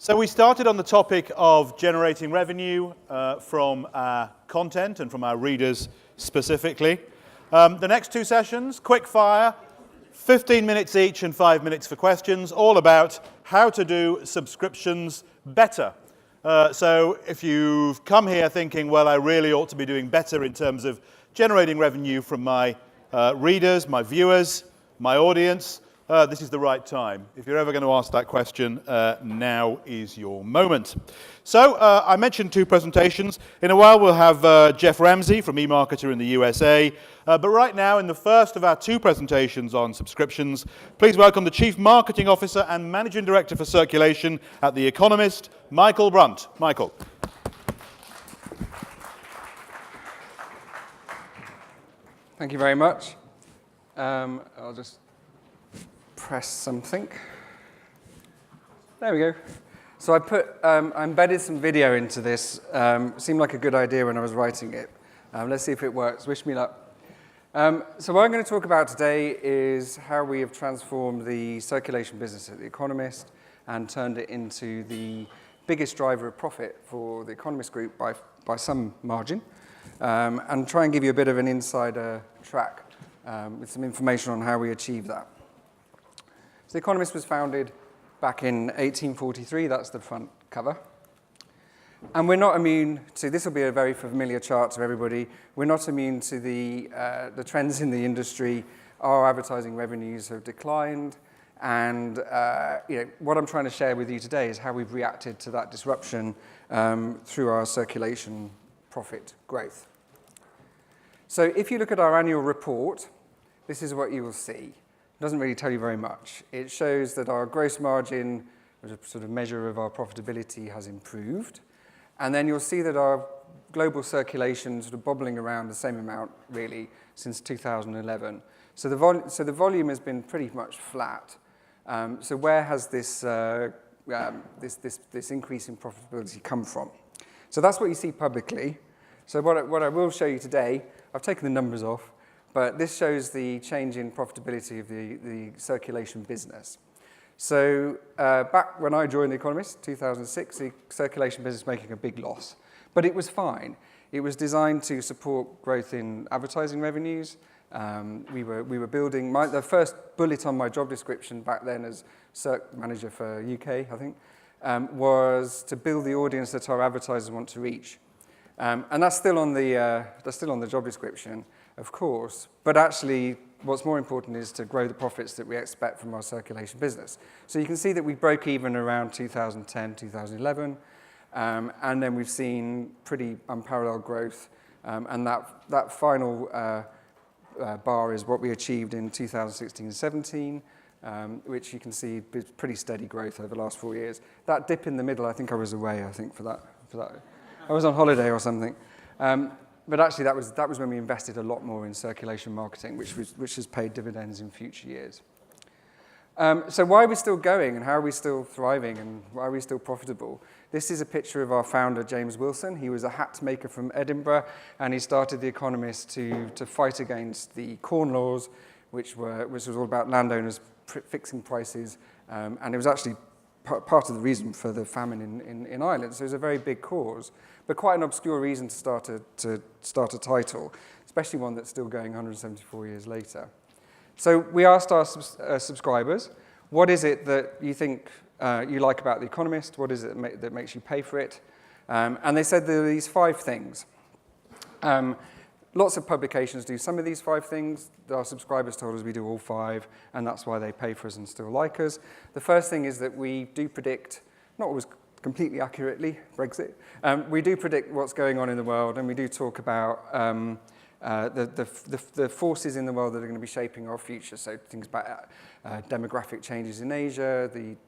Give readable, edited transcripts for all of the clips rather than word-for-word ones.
So we started on the topic of generating revenue from our content and from our readers specifically. The next two sessions, quick fire, 15 minutes each and 5 minutes for questions, all about how to do subscriptions better. So if you've come here thinking, well, I really ought to be doing better in terms of generating revenue from my readers, my viewers, my audience, this is the right time. If you're ever going to ask that question, now is your moment. So I mentioned two presentations. In a while we'll have Jeff Ramsey from eMarketer in the USA. But right now, in the first of our two presentations on subscriptions, please welcome the Chief Marketing Officer and Managing Director for Circulation at The Economist, Michael Brunt. Michael. Thank you very much. I'll just press something. There we go. So I embedded some video into this. Seemed like a good idea when I was writing it. Let's see if it works. Wish me luck. So what I'm going to talk about today is how we have transformed the circulation business at The Economist and turned it into the biggest driver of profit for The Economist Group by some margin, and try and give you a bit of an insider track with some information on how we achieve that. So The Economist was founded back in 1843, that's the front cover. And we're not immune to, this will be a very familiar chart to everybody, we're not immune to the trends in the industry. Our advertising revenues have declined, and what I'm trying to share with you today is how we've reacted to that disruption through our circulation profit growth. So if you look at our annual report, this is what you will see. It doesn't really tell you very much. It shows that our gross margin, which is a sort of measure of our profitability, has improved. And then you'll see that our global circulation is sort of bobbling around the same amount, really, since 2011. So the volume has been pretty much flat. So where has this, this increase in profitability come from? So that's what you see publicly. So what I will show you today, I've taken the numbers off, but this shows the change in profitability of the circulation business. So back when I joined The Economist, 2006, the circulation business was making a big loss. But it was fine. It was designed to support growth in advertising revenues. We were building, the first bullet on my job description back then as Circ manager for UK, I think, was to build the audience that our advertisers want to reach. And that's still on the job description, of course, but actually what's more important is to grow the profits that we expect from our circulation business. So you can see that we broke even around 2010, 2011, and then we've seen pretty unparalleled growth, and that final bar is what we achieved in 2016 and 17, which you can see is pretty steady growth over the last 4 years. That dip in the middle, I think I was away, for that. I was on holiday or something. But actually, that was when we invested a lot more in circulation marketing, which has paid dividends in future years. So why are we still going, and how are we still thriving, and why are we still profitable? This is a picture of our founder, James Wilson. He was a hat maker from Edinburgh, and he started The Economist to fight against the Corn Laws, which was all about landowners fixing prices, and it was actually part of the reason for the famine in Ireland. So it was a very big cause, but quite an obscure reason to start a title, especially one that's still going 174 years later. So we asked our subscribers, what is it that you think you like about The Economist? What is it that makes you pay for it? And they said there are these 5 things. Lots of publications do some of these 5 things. Our subscribers told us we do all 5, and that's why they pay for us and still like us. The first thing is that we do predict, not always completely accurately, Brexit, we do predict what's going on in the world, and we do talk about the forces in the world that are going to be shaping our future. So things about demographic changes in Asia, the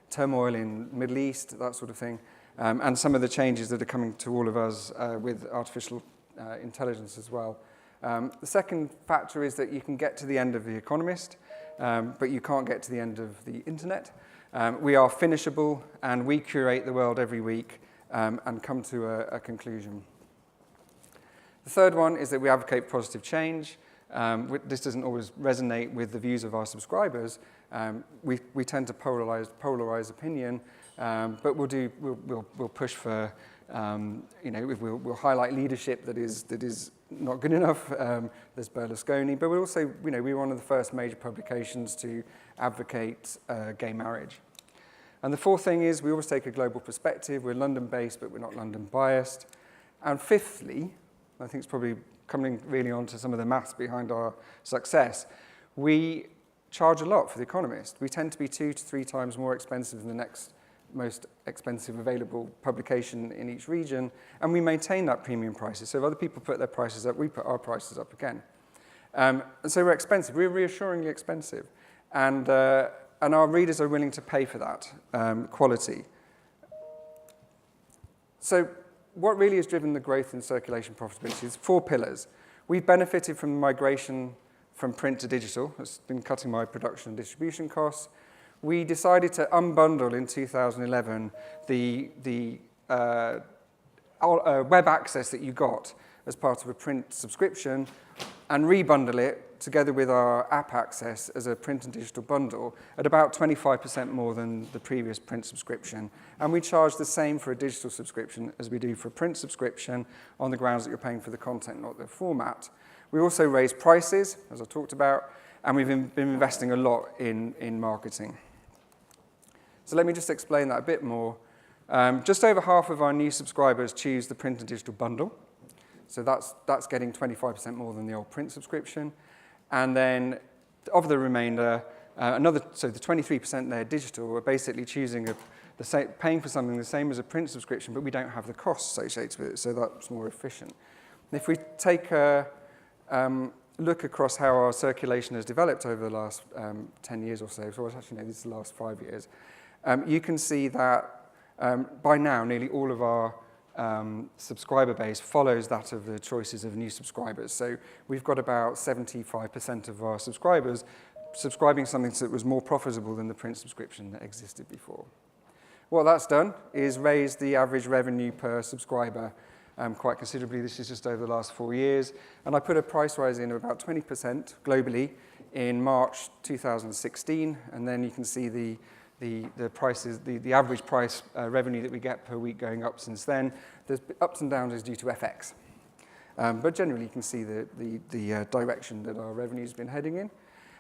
turmoil in the Middle East, that sort of thing, and some of the changes that are coming to all of us with artificial intelligence as well. The second factor is that you can get to the end of The Economist, but you can't get to the end of the internet. We are finishable, and we curate the world every week and come to a conclusion. The third one is that we advocate positive change. This doesn't always resonate with the views of our subscribers. We tend to polarize opinion, but we'll push for, we'll highlight leadership that is not good enough. There's Berlusconi, but we're one of the first major publications to advocate gay marriage. And the fourth thing is we always take a global perspective. We're London-based, but we're not London-biased. And fifthly, I think it's probably coming really on to some of the maths behind our success, we charge a lot for The Economist. We tend to be 2 to 3 times more expensive than the next most expensive available publication in each region, and we maintain that premium prices. So if other people put their prices up, we put our prices up again. And so we're expensive. We're reassuringly expensive. And our readers are willing to pay for that quality. So what really has driven the growth in circulation profitability is 4 pillars. We've benefited from the migration from print to digital. It's been cutting my production and distribution costs. We decided to unbundle in 2011 the web access that you got as part of a print subscription and rebundle it together with our app access as a print and digital bundle at about 25% more than the previous print subscription. And we charge the same for a digital subscription as we do for a print subscription on the grounds that you're paying for the content, not the format. We also raised prices, as I talked about, and we've been investing a lot in marketing. So let me just explain that a bit more. Just over half of our new subscribers choose the print and digital bundle. So that's getting 25% more than the old print subscription. And then of the remainder, so the 23% there digital are basically choosing paying for something the same as a print subscription, but we don't have the costs associated with it, so that's more efficient. And if we take a look across how our circulation has developed over the last 10 years or so, actually no, this is the last 5 years, you can see that by now nearly all of our subscriber base follows that of the choices of new subscribers. So we've got about 75% of our subscribers subscribing something that was more profitable than the print subscription that existed before. What that's done is raise the average revenue per subscriber quite considerably. This is just over the last 4 years. And I put a price rise in of about 20% globally in March 2016. And then you can see the prices, the average price revenue that we get per week going up since then. There's ups and downs is due to FX. But generally, you can see the direction that our revenue has been heading in.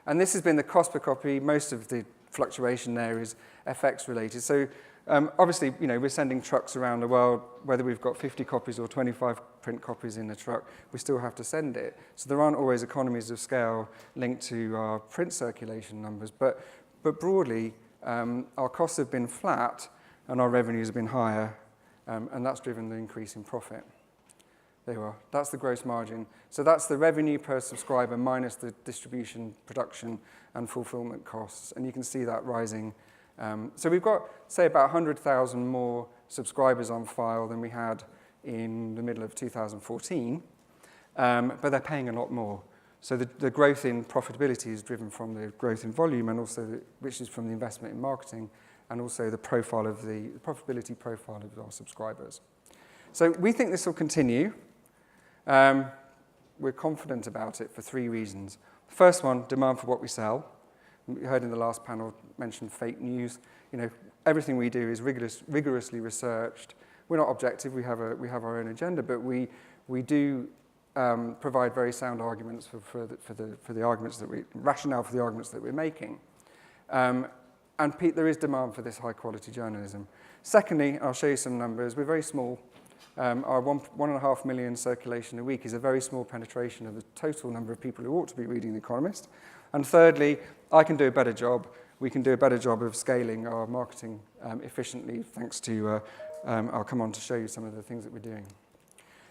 And this has been the cost per copy. Most of the fluctuation there is FX related. So obviously, we're sending trucks around the world. Whether we've got 50 copies or 25 print copies in the truck, we still have to send it. So there aren't always economies of scale linked to our print circulation numbers. But broadly, our costs have been flat and our revenues have been higher, and that's driven the increase in profit. There you are. That's the gross margin. So that's the revenue per subscriber minus the distribution, production, and fulfillment costs. And you can see that rising. So we've got, say, about 100,000 more subscribers on file than we had in the middle of 2014, but they're paying a lot more. So the growth in profitability is driven from the growth in volume, and also which is from the investment in marketing, and also the profile of the profitability profile of our subscribers. So we think this will continue. We're confident about it for 3 reasons. First one, demand for what we sell. We heard in the last panel mentioned fake news. Everything we do is rigorously researched. We're not objective. We have our own agenda, but we do provide very sound arguments for the arguments that rationale for the arguments that we're making. And there is demand for this high quality journalism. Secondly, I'll show you some numbers. We're very small. Our 1.5 million circulation a week is a very small penetration of the total number of people who ought to be reading The Economist. And thirdly, I can do a better job. We can do a better job of scaling our marketing efficiently, thanks to, I'll come on to show you some of the things that we're doing.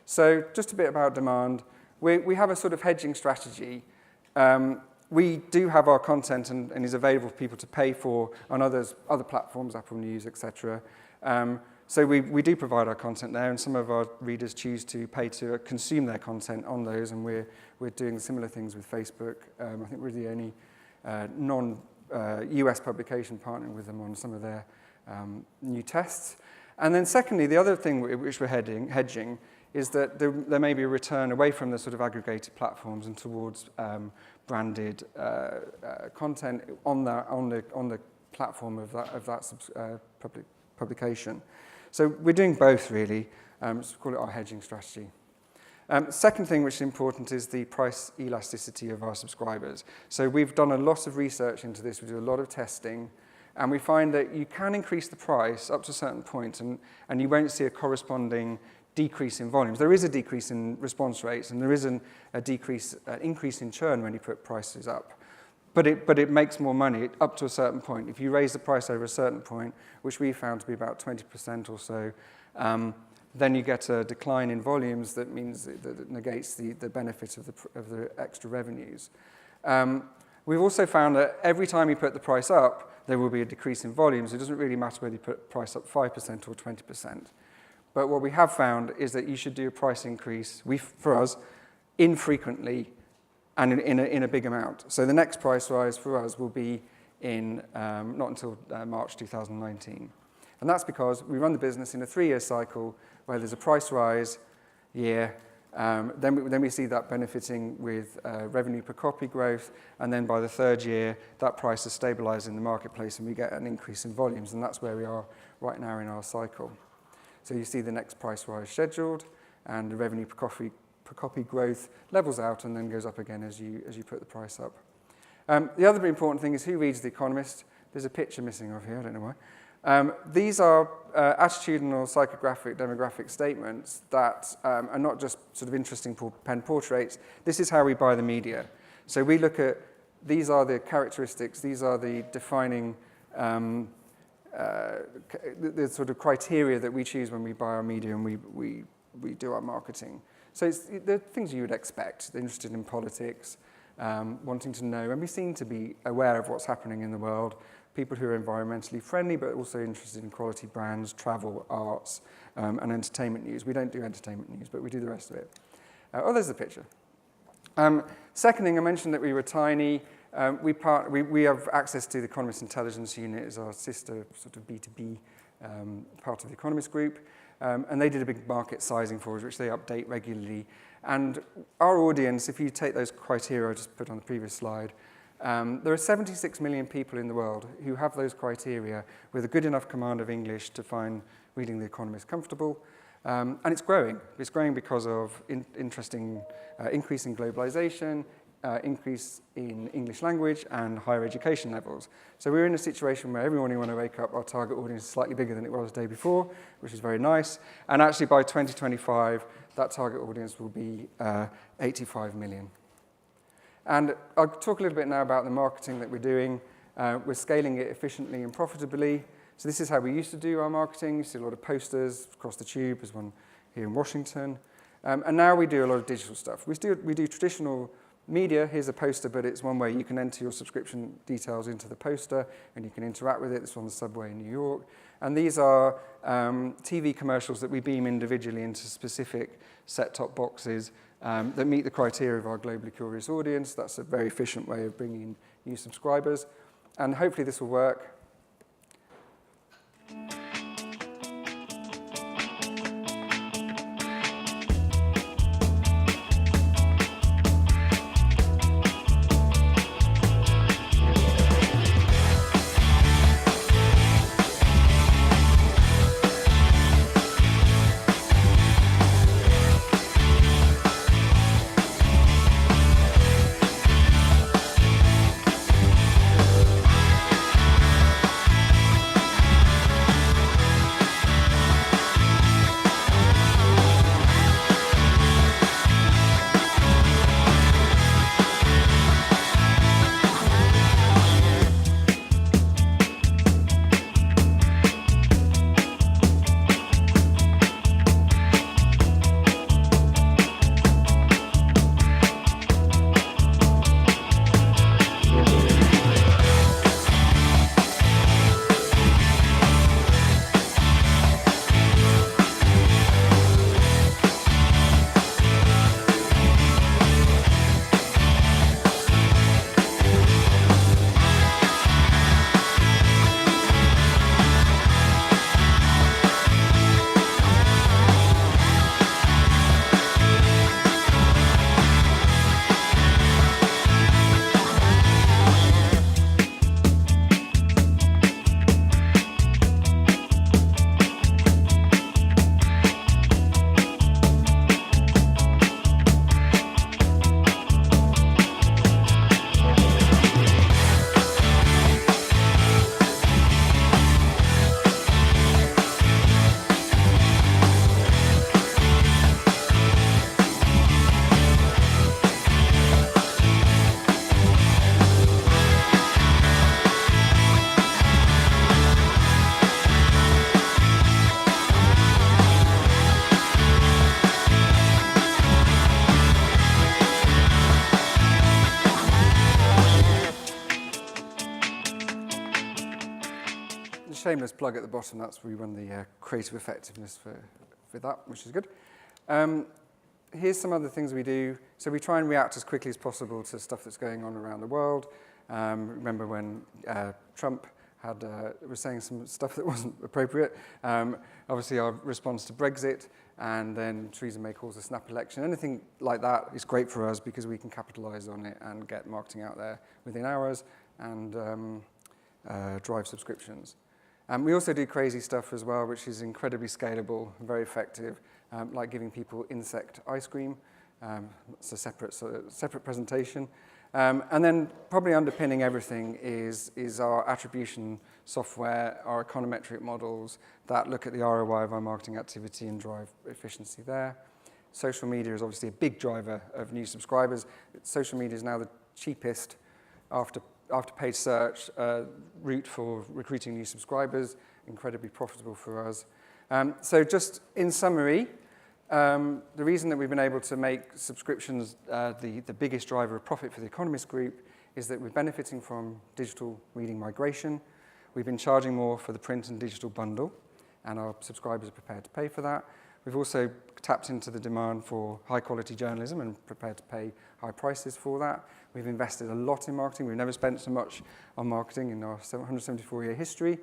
So just a bit about demand. We have a sort of hedging strategy. We do have our content and is available for people to pay for on other platforms, Apple News, etc. So we do provide our content there, and some of our readers choose to pay to consume their content on those, and we're doing similar things with Facebook. I think we're the only non-US publication partnering with them on some of their new tests. And then secondly, the other thing which we're hedging is that there may be a return away from the sort of aggregated platforms and towards branded content on the platform of that publication. So we're doing both really. So we call it our hedging strategy. Second thing which is important is the price elasticity of our subscribers. So we've done a lot of research into this. We do a lot of testing. And we find that you can increase the price up to a certain point and you won't see a corresponding decrease in volumes. There is a decrease in response rates and there is an increase in churn when you put prices up. But it makes more money up to a certain point. If you raise the price over a certain point, which we found to be about 20% or so, then you get a decline in volumes that means that it negates the benefit of the extra revenues. We've also found that every time you put the price up, there will be a decrease in volumes. It doesn't really matter whether you put price up 5% or 20%. But what we have found is that you should do a price increase, for us, infrequently and in a big amount. So the next price rise for us will be not until March 2019. And that's because we run the business in a 3-year cycle where there's a price rise year, then we see that benefiting with revenue per copy growth, and then by the 3rd year, that price is stabilized in the marketplace and we get an increase in volumes, and that's where we are right now in our cycle. So you see the next price rise scheduled, and the revenue per copy growth levels out and then goes up again as you put the price up. The other important thing is who reads The Economist. There's a picture missing off here, I don't know why. These are attitudinal, psychographic, demographic statements that are not just sort of interesting pen portraits. This is how we buy the media. So we look at, these are the characteristics, these are the defining, the sort of criteria that we choose when we buy our media and we do our marketing. So the things you would expect. They're interested in politics, wanting to know, and we seem to be aware of what's happening in the world. People who are environmentally friendly, but also interested in quality brands, travel, arts, and entertainment news. We don't do entertainment news, but we do the rest of it. There's the picture. Second thing, I mentioned that we were tiny. We have access to the Economist Intelligence Unit as our sister sort of B2B part of the Economist group. And they did a big market sizing for us, which they update regularly. And our audience, if you take those criteria I just put on the previous slide, there are 76 million people in the world who have those criteria with a good enough command of English to find reading The Economist comfortable. And it's growing. It's growing because of increase in globalization, increase in English language, and higher education levels. So we're in a situation where every morning when I wake up, our target audience is slightly bigger than it was the day before, which is very nice. And actually by 2025, that target audience will be 85 million. And I'll talk a little bit now about the marketing that we're doing. We're scaling it efficiently and profitably. So this is how we used to do our marketing. You see a lot of posters across the tube. There's one here in Washington. And now we do a lot of digital stuff. We do traditional media. Here's a poster, but it's one where you can enter your subscription details into the poster and you can interact with it. It's on the subway in New York. And these are TV commercials that we beam individually into specific set-top boxes that meet the criteria of our globally curious audience. That's a very efficient way of bringing in new subscribers. And hopefully this will work. shameless plug at the bottom. That's where we run the creative effectiveness for that, which is good. Here's some other things we do. So we try and react as quickly as possible to stuff that's going on around the world. Remember when Trump was saying some stuff that wasn't appropriate. Obviously, our response to Brexit, and then Theresa May calls a snap election. Anything like that is great for us because we can capitalize on it and get marketing out there within hours and drive subscriptions. We also do crazy stuff as well, which is incredibly scalable and very effective, like giving people insect ice cream. It's a separate presentation. And then probably underpinning everything is our attribution software, our econometric models that look at the ROI of our marketing activity and drive efficiency there. Social media is obviously a big driver of new subscribers. Social media is now the cheapest after paid search route for recruiting new subscribers, incredibly profitable for us. So just in summary, the reason that we've been able to make subscriptions the biggest driver of profit for the Economist Group is that we're benefiting from digital reading migration. We've been charging more for the print and digital bundle, and our subscribers are prepared to pay for that. We've also tapped into the demand for high-quality journalism and prepared to pay high prices for that. We've invested a lot in marketing. We've never spent so much on marketing in our 174-year history.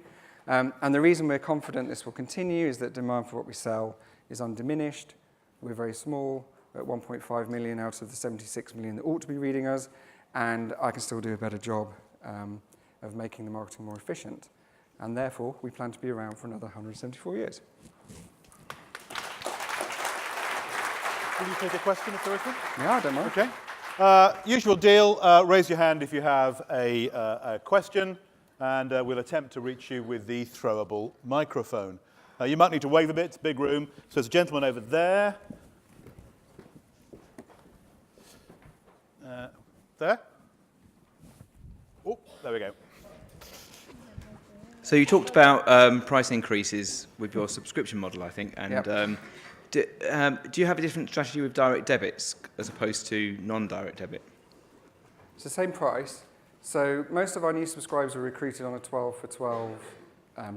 And the reason we're confident this will continue is that demand for what we sell is undiminished. We're very small, at 1.5 million out of the 76 million that ought to be reading us, and I can still do a better job of making the marketing more efficient. And therefore, we plan to be around for another 174 years. Will you take a question if there is one? Yeah, I don't mind. Okay. Usual deal, raise your hand if you have a question, and we'll attempt to reach you with the throwable microphone. You might need to wave a bit, it's a big room. So there's a gentleman over there. There? Oh, there we go. So you talked about price increases with your subscription model, I think, and Yep. do you have a different strategy with direct debits as opposed to non-direct debit? It's the same price. So most of our new subscribers are recruited on a 12 for 12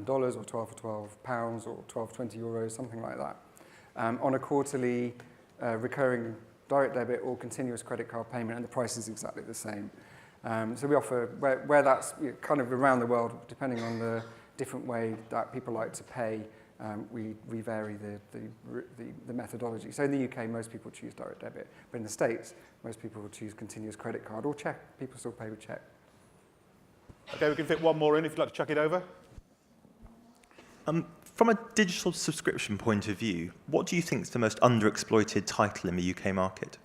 dollars or 12 for 12 pounds or 12 for 20 euros, something like that, on a quarterly recurring direct debit or continuous credit card payment, and the price is exactly the same. So we offer, where that's kind of around the world, depending on the different way that people like to pay, we vary the methodology. So in the UK, most people choose direct debit, but in the States, most people will choose continuous credit card or check. People still pay with check. Okay, we can fit one more in if you'd like to chuck it over. From a digital subscription point of view, what do you think is the most underexploited title in the UK market?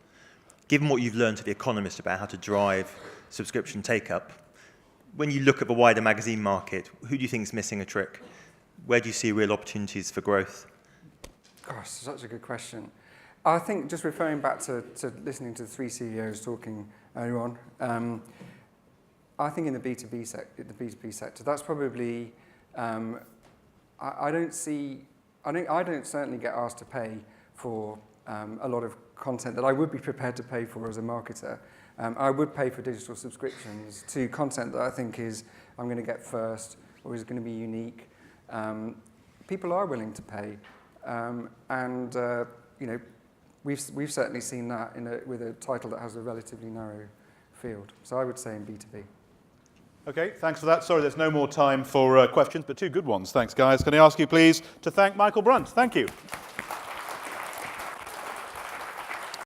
Given what you've learned at The Economist about how to drive subscription take-up, when you look at the wider magazine market, who do you think is missing a trick? Where do you see real opportunities for growth? Gosh, such a good question. I think just referring back to listening to the three CEOs talking earlier on, I think in the B2B sector, that's probably, I don't certainly get asked to pay for a lot of content that I would be prepared to pay for as a marketer. I would pay for digital subscriptions to content that I think I'm going to get first or is going to be unique. People are willing to pay, and we've certainly seen that with a title that has a relatively narrow field. So I would say in B2B. Okay, thanks for that. Sorry, there's no more time for questions, but two good ones. Thanks, guys. Can I ask you, please, to thank Michael Brunt? Thank you.